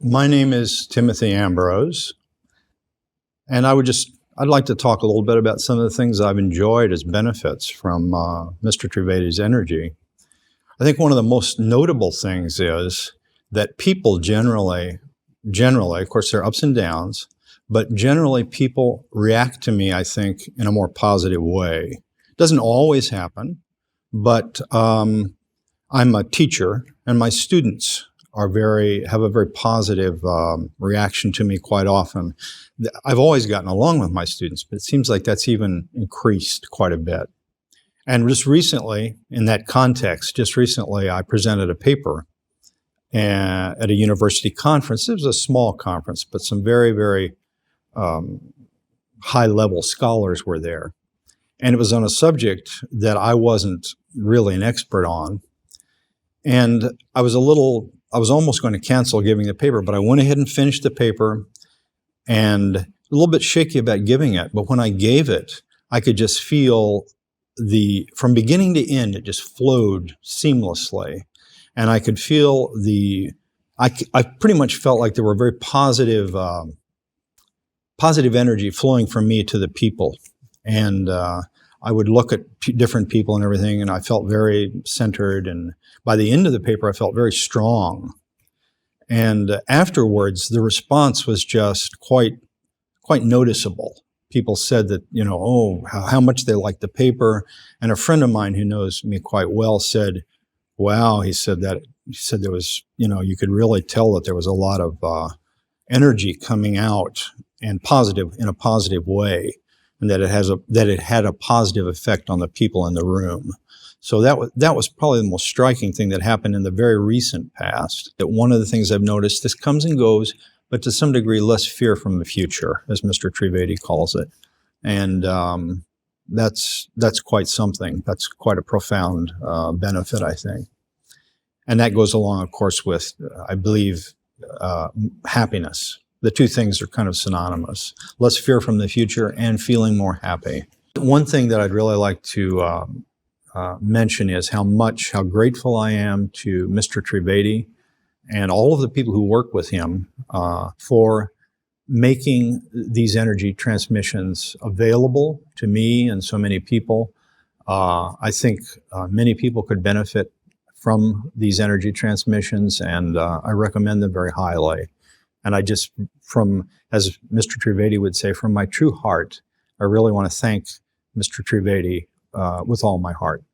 My name is Timothy Ambrose, and I'd like to talk a little bit about some of the things I've enjoyed as benefits from Mr. Trivedi's energy. I think one of the most notable things is that people generally, of course there are ups and downs, but generally people react to me, I think, in a more positive way. It doesn't always happen, but I'm a teacher, and my students have a very positive reaction to me quite often. I've always gotten along with my students, but it seems like that's even increased quite a bit. And just recently, in that context, I presented a paper at a university conference. It was a small conference, but some very, very high-level scholars were there. And it was on a subject that I wasn't really an expert on. And I was almost going to cancel giving the paper, but I went ahead and finished the paper, and a little bit shaky about giving it. But when I gave it, I could just feel from beginning to end, it just flowed seamlessly. And I could feel I pretty much felt like there were very positive energy flowing from me to the people. And I would look at different people and everything, and I felt very centered. And by the end of the paper, I felt very strong. And afterwards, the response was just quite noticeable. People said that, how much they liked the paper. And a friend of mine who knows me quite well said, wow, he said there was, you could really tell that there was a lot of energy coming out and in a positive way, and that it had a positive effect on the people in the room. So that was probably the most striking thing that happened in the very recent past. That one of the things I've noticed, this comes and goes, but to some degree less fear from the future, as Mr. Trivedi calls it. And that's quite something. That's quite a profound benefit, I think. And that goes along, of course, with, I believe, happiness. The two things are kind of synonymous. Less fear from the future and feeling more happy. One thing that I'd really like to mention is how grateful I am to Mr. Trivedi and all of the people who work with him for making these energy transmissions available to me and so many people. I think many people could benefit from these energy transmissions, and I recommend them very highly. And I just, as Mr. Trivedi would say, from my true heart, I really want to thank Mr. Trivedi with all my heart.